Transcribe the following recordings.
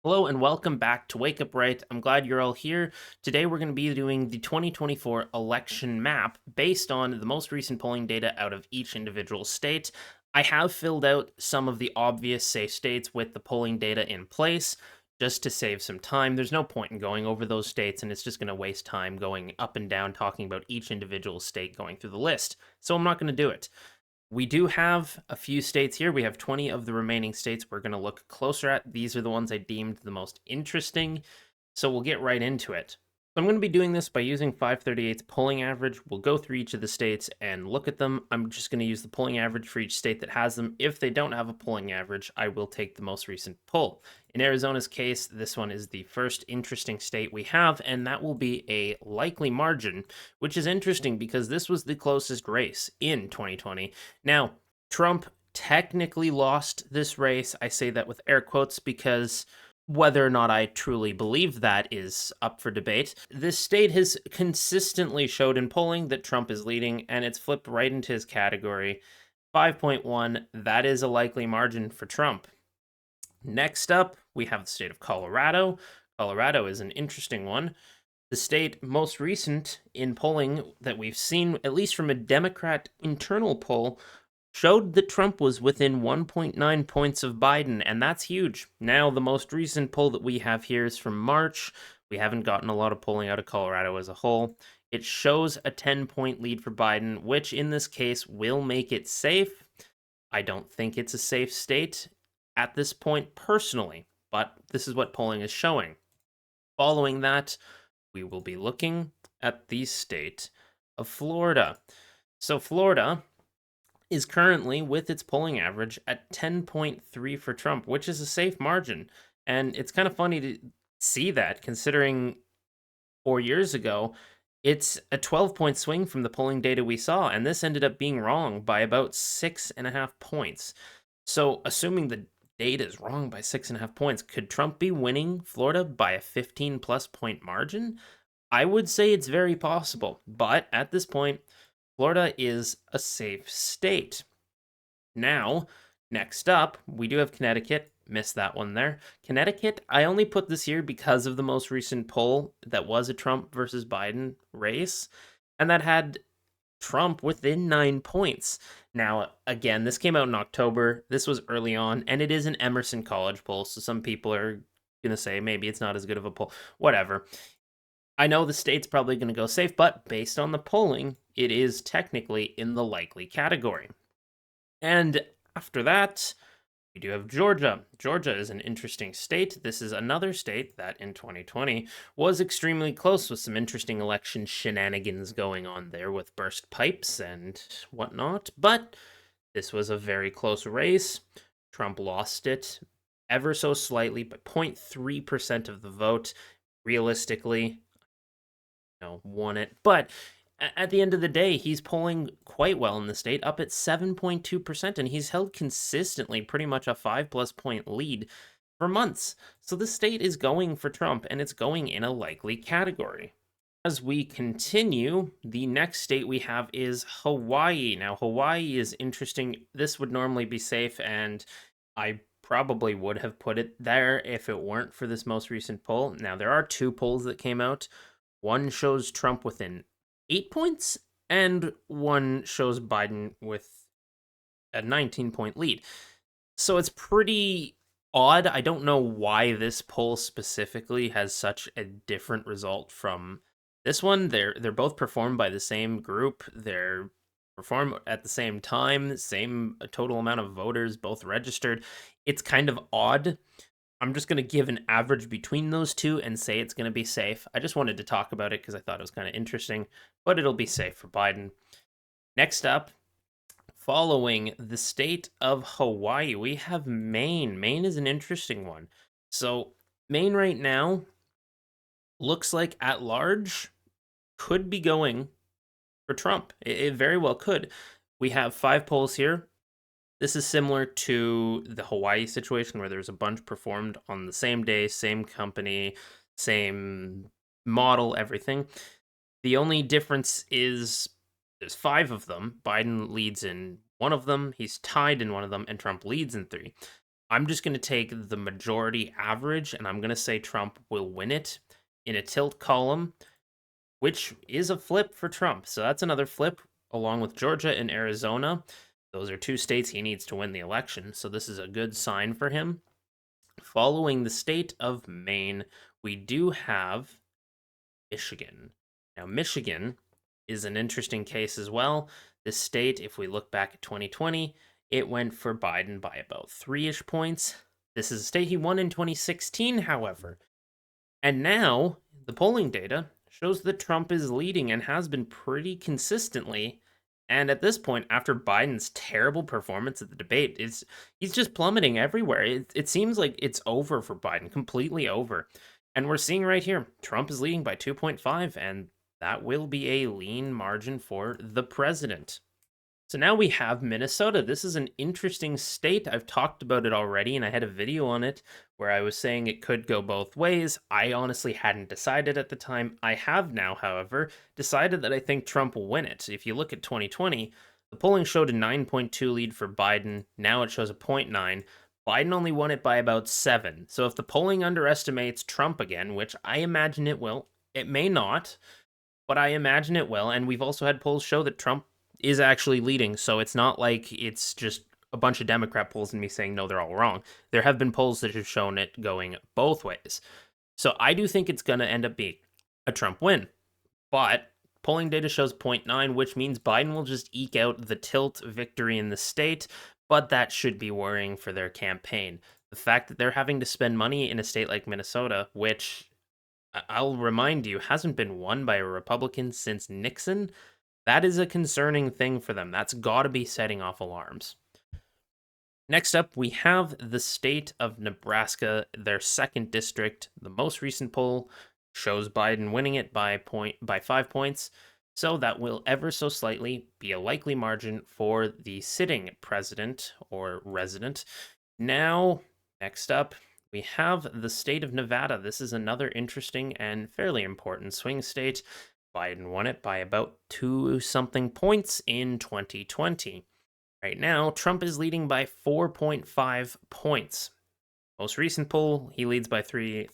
Hello and welcome back to Wake Up Right. I'm glad you're all here. Today we're going to be doing the 2024 election map based on the most recent polling data out of each individual state. I have filled out some of the obvious safe states with the polling data in place just to save some time. There's no point in going over those states, and it's just going to waste time going up and down talking about each individual state going through the list. So I'm not going to do it. We do have a few states here. We have 20 of the remaining states we're going to look closer at. These are the ones I deemed the most interesting. So we'll get right into it. So I'm going to be doing this by using 538's polling average. We'll go through each of the states and look at them. I'm just going to use the polling average for each state that has them. If they don't have a polling average, I will take the most recent poll. In Arizona's case, this one is the first interesting state we have, and that will be a likely margin, which is interesting because this was the closest race in 2020. Now, Trump technically lost this race. I say that with air quotes because whether or not I truly believe that is up for debate. This state has consistently showed in polling that Trump is leading, and it's flipped right into his category. 5.1, that is a likely margin for Trump. Next up, we have the state of Colorado. Colorado is an interesting one. The state most recent in polling that we've seen, at least from a Democrat internal poll, showed that Trump was within 1.9 points of Biden, and that's huge. Now, the most recent poll that we have here is from March. We haven't gotten a lot of polling out of Colorado as a whole. It shows a 10-point lead for Biden, which in this case will make it safe. I don't think it's a safe state at this point personally, but this is what polling is showing. Following that, we will be looking at the state of Florida. So Florida is currently, with its polling average, at 10.3 for Trump, which is a safe margin. And it's kind of funny to see that, considering 4 years ago, it's a 12-point swing from the polling data we saw, and this ended up being wrong by about 6.5 points. So, assuming the data is wrong by 6.5 points, could Trump be winning Florida by a 15-plus point margin? I would say it's very possible, but at this point, Florida is a safe state. Now, next up, we do have Connecticut. Missed that one there. Connecticut, I only put this here because of the most recent poll that was a Trump versus Biden race, and that had Trump within 9 points. Now, again, this came out in October. This was early on, and it is an Emerson College poll, so some people are going to say maybe it's not as good of a poll. Whatever. I know the state's probably going to go safe, but based on the polling, it is technically in the likely category. And after that, we do have Georgia. Georgia is an interesting state. This is another state that in 2020 was extremely close with some interesting election shenanigans going on there with burst pipes and whatnot. But this was a very close race. Trump lost it ever so slightly, but 0.3% of the vote. Realistically, won it. But at the end of the day, he's polling quite well in the state, up at 7.2%, and he's held consistently pretty much a 5-plus point lead for months. So the state is going for Trump, and it's going in a likely category. As we continue, the next state we have is Hawaii. Now, Hawaii is interesting. This would normally be safe, and I probably would have put it there if it weren't for this most recent poll. Now, there are two polls that came out. One shows Trump within 8 points, and one shows Biden with a 19-point lead. So it's pretty odd. I don't know why this poll specifically has such a different result from this one. They're both performed by the same group. They're performed at the same time, same total amount of voters, both registered. It's kind of odd. I'm just going to give an average between those two and say it's going to be safe. I just wanted to talk about it because I thought it was kind of interesting, but it'll be safe for Biden. Next up, following the state of Hawaii, we have Maine. Maine is an interesting one. So Maine right now looks like at large could be going for Trump. It very well could. We have 5 polls here. This is similar to the Hawaii situation where there's a bunch performed on the same day, same company, same model, everything. The only difference is there's 5 of them. Biden leads in one of them, he's tied in one of them, and Trump leads in 3. I'm just going to take the majority average and I'm going to say Trump will win it in a tilt column, which is a flip for Trump. So that's another flip along with Georgia and Arizona. Those are two states he needs to win the election. So this is a good sign for him. Following the state of Maine, we do have Michigan. Now, Michigan is an interesting case as well. This state, if we look back at 2020, it went for Biden by about 3-ish points. This is a state he won in 2016, however. And now the polling data shows that Trump is leading and has been pretty consistently. And at this point, after Biden's terrible performance at the debate, he's just plummeting everywhere. It seems like it's over for Biden, completely over. And we're seeing right here, Trump is leading by 2.5, and that will be a lean margin for the president. So now we have Minnesota. This is an interesting state. I've talked about it already, and I had a video on it where I was saying it could go both ways. I honestly hadn't decided at the time. I have now, however, decided that I think Trump will win it. If you look at 2020, the polling showed a 9.2 lead for Biden. Now it shows a 0.9. Biden only won it by about 7. So if the polling underestimates Trump again, which I imagine it will, it may not, but I imagine it will. And we've also had polls show that Trump is actually leading, so it's not like it's just a bunch of Democrat polls and me saying no, they're all wrong. There have been polls that have shown it going both ways. So I do think it's going to end up being a Trump win. But polling data shows 0.9, which means Biden will just eke out the tilt victory in the state, but that should be worrying for their campaign. The fact that they're having to spend money in a state like Minnesota, which I'll remind you hasn't been won by a Republican since Nixon, that is a concerning thing for them. That's got to be setting off alarms. Next up, we have the state of Nebraska, their second district. The most recent poll shows Biden winning it by 5 points. So that will ever so slightly be a likely margin for the sitting president or resident. Now, next up, we have the state of Nevada. This is another interesting and fairly important swing state. Biden won it by about 2-something points in 2020. Right now, Trump is leading by 4.5 points. Most recent poll, he leads by 3,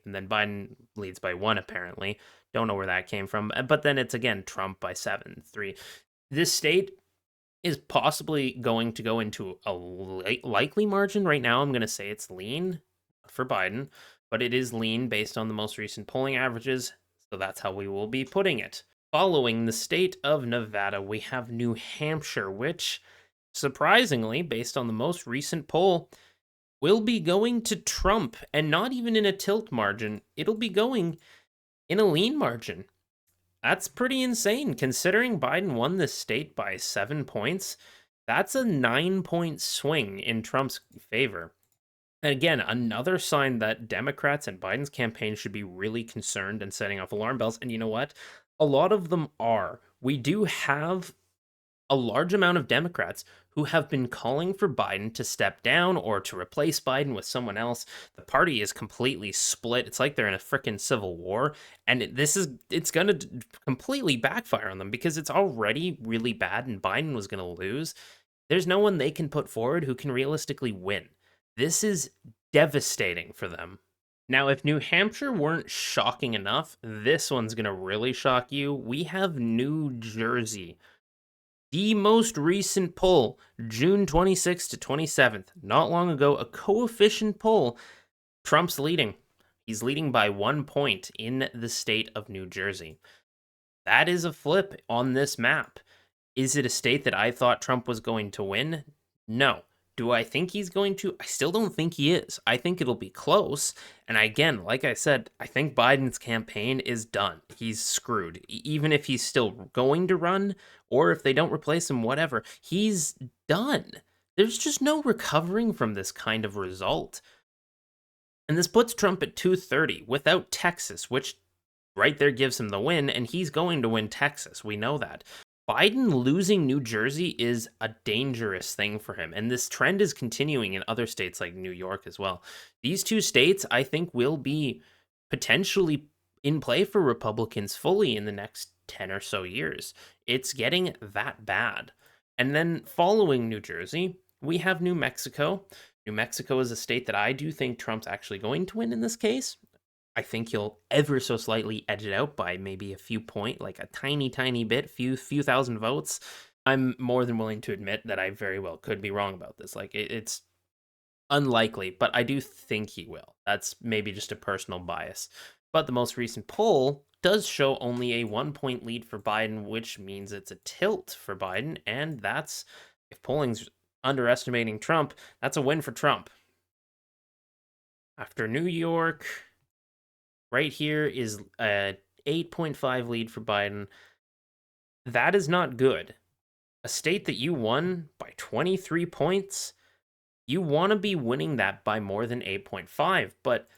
and then Biden leads by 1, apparently. Don't know where that came from. But then it's, again, Trump by 7, 3. This state is possibly going to go into a likely margin. Right now, I'm going to say it's lean for Biden, but it is lean based on the most recent polling averages. So that's how we will be putting it. Following the state of Nevada, we have New Hampshire, which, surprisingly, based on the most recent poll, will be going to Trump, and not even in a tilt margin. It'll be going in a lean margin. That's pretty insane, considering Biden won this state by 7 points. That's a 9-point swing in Trump's favor. And again, another sign that Democrats and Biden's campaign should be really concerned and setting off alarm bells. And you know what? A lot of them are. We do have a large amount of Democrats who have been calling for Biden to step down or to replace Biden with someone else. The party is completely split. It's like they're in a freaking civil war. And it's going to completely backfire on them because it's already really bad and Biden was going to lose. There's no one they can put forward who can realistically win. This is devastating for them. Now, if New Hampshire weren't shocking enough, this one's going to really shock you. We have New Jersey. The most recent poll, June 26th to 27th, not long ago, a coefficient poll, Trump's leading. He's leading by 1 point in the state of New Jersey. That is a flip on this map. Is it a state that I thought Trump was going to win? No. Do I think he's going to? I still don't think he is. I think it'll be close. And again, like I said, I think Biden's campaign is done. He's screwed. Even if he's still going to run, or if they don't replace him, whatever, he's done. There's just no recovering from this kind of result. And this puts Trump at 230 without Texas, which right there gives him the win, and he's going to win Texas. We know that. Biden losing New Jersey is a dangerous thing for him, and this trend is continuing in other states like New York as well. These two states, I think, will be potentially in play for Republicans fully in the next 10 or so years. It's getting that bad. And then following New Jersey, we have New Mexico. New Mexico is a state that I do think Trump's actually going to win in this case. I think he'll ever so slightly edge it out by maybe a few point, like a tiny, tiny bit, few thousand votes. I'm more than willing to admit that I very well could be wrong about this. Like it's unlikely, but I do think he will. That's maybe just a personal bias. But the most recent poll does show only a 1 point lead for Biden, which means it's a tilt for Biden. And that's, if polling's underestimating Trump, that's a win for Trump. After New York, right here is a 8.5 lead for Biden. That is not good. A state that you won by 23 points, you want to be winning that by more than 8.5, but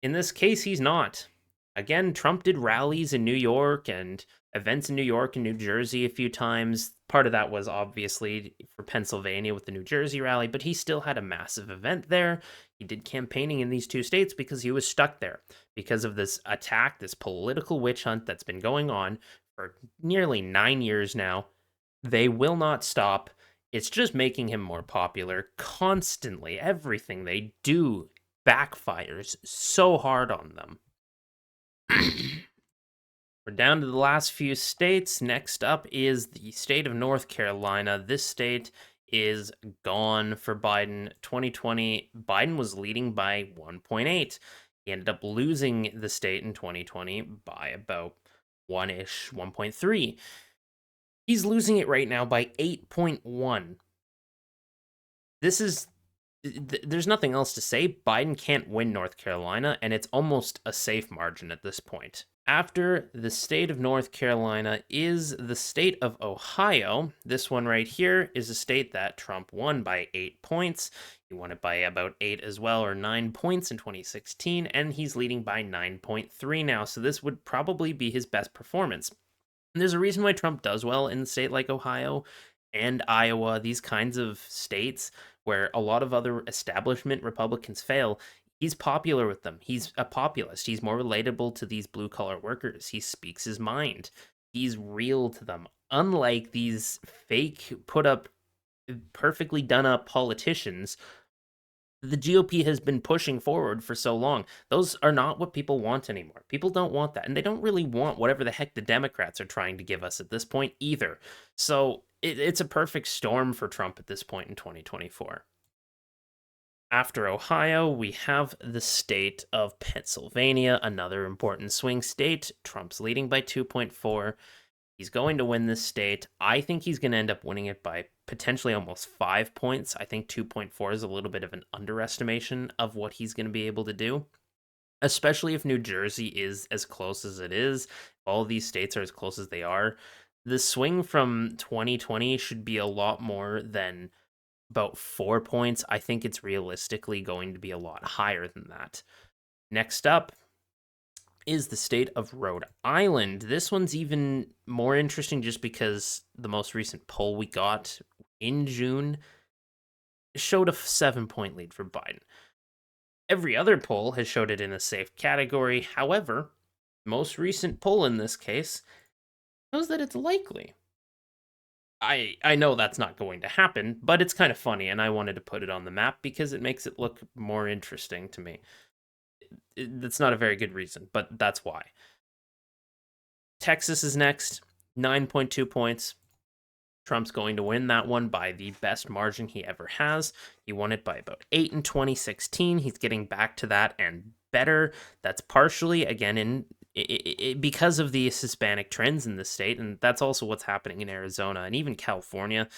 in this case, he's not. Again, Trump did rallies in New York and events in New York and New Jersey a few times. Part of that was obviously for Pennsylvania with the New Jersey rally, but he still had a massive event there. He did campaigning in these two states because he was stuck there because of this attack, this political witch hunt that's been going on for nearly 9 years now. They will not stop. It's just making him more popular constantly. Everything they do backfires so hard on them. We're down to the last few states. Next up is the state of North Carolina. This state is gone for Biden. 2020, Biden was leading by 1.8. He ended up losing the state in 2020 by about 1.3. He's losing it right now by 8.1. There's nothing else to say. Biden can't win North Carolina, and it's almost a safe margin at this point. After the state of North Carolina is the state of Ohio. This one right here is a state that Trump won by 8 points. He won it by about 8 as well, or 9 points in 2016, and he's leading by 9.3 now. So this would probably be his best performance. And there's a reason why Trump does well in a state like Ohio and Iowa, these kinds of states where a lot of other establishment Republicans fail. He's popular with them. He's a populist. He's more relatable to these blue collar workers. He speaks his mind. He's real to them. Unlike these fake, put up, perfectly done up politicians the GOP has been pushing forward for so long. Those are not what people want anymore. People don't want that. And they don't really want whatever the heck the Democrats are trying to give us at this point either. So it's a perfect storm for Trump at this point in 2024. After Ohio, we have the state of Pennsylvania, another important swing state. Trump's leading by 2.4. He's going to win this state. I think he's going to end up winning it by potentially almost 5 points. I think 2.4 is a little bit of an underestimation of what he's going to be able to do, especially if New Jersey is as close as it is. All these states are as close as they are. The swing from 2020 should be a lot more than about 4 points. I think it's realistically going to be a lot higher than that. Next up is the state of Rhode Island. This one's even more interesting just because the most recent poll we got in June showed a 7-point lead for Biden. Every other poll has showed it in a safe category. However, most recent poll in this case shows that it's likely. I know that's not going to happen, but it's kind of funny, and I wanted to put it on the map because it makes it look more interesting to me. That's not a very good reason, but that's why. Texas is next, 9.2 points. Trump's going to win that one by the best margin he ever has. He won it by about 8 in 2016. He's getting back to that and better. That's partially, again, because of the Hispanic trends in the state, and that's also what's happening in Arizona and even California.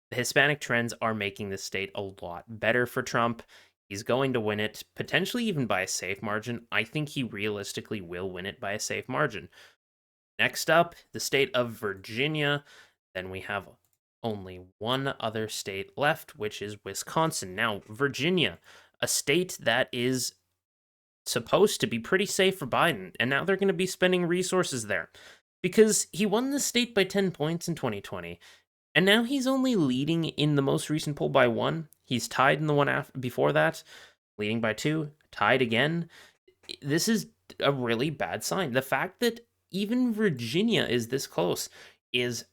The Hispanic trends are making the state a lot better for Trump. He's going to win it, potentially even by a safe margin. I think he realistically will win it by a safe margin. Next up, the state of Virginia. Then we have only one other state left, which is Wisconsin. Now, Virginia, a state that is supposed to be pretty safe for Biden, and now they're going to be spending resources there because he won the state by 10 points in 2020, and now he's only leading in the most recent poll by 1. He's tied in the one before that, leading by 2, tied again. This is a really bad sign. The fact that even Virginia is this close is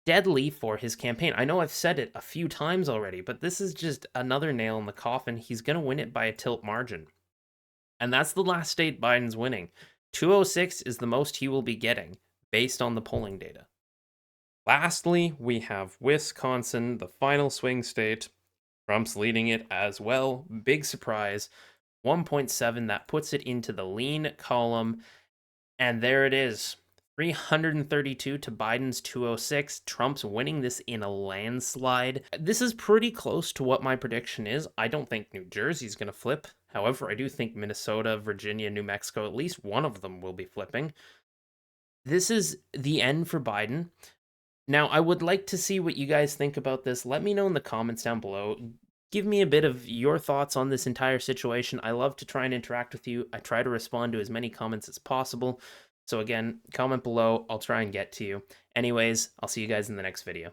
deadly for his campaign. I know I've said it a few times already, but this is just another nail in the coffin. He's going to win it by a tilt margin. And that's the last state Biden's winning. 206 is the most he will be getting based on the polling data. Lastly, we have Wisconsin, the final swing state. Trump's leading it as well. Big surprise. 1.7, that puts it into the lean column. And there it is. 332 to Biden's 206. Trump's winning this in a landslide. This is pretty close to what my prediction is. I don't think New Jersey's going to flip. However, I do think Minnesota, Virginia, New Mexico, at least one of them will be flipping. This is the end for Biden. Now, I would like to see what you guys think about this. Let me know in the comments down below. Give me a bit of your thoughts on this entire situation. I love to try and interact with you. I try to respond to as many comments as possible. So again, comment below. I'll try and get to you. Anyways, I'll see you guys in the next video.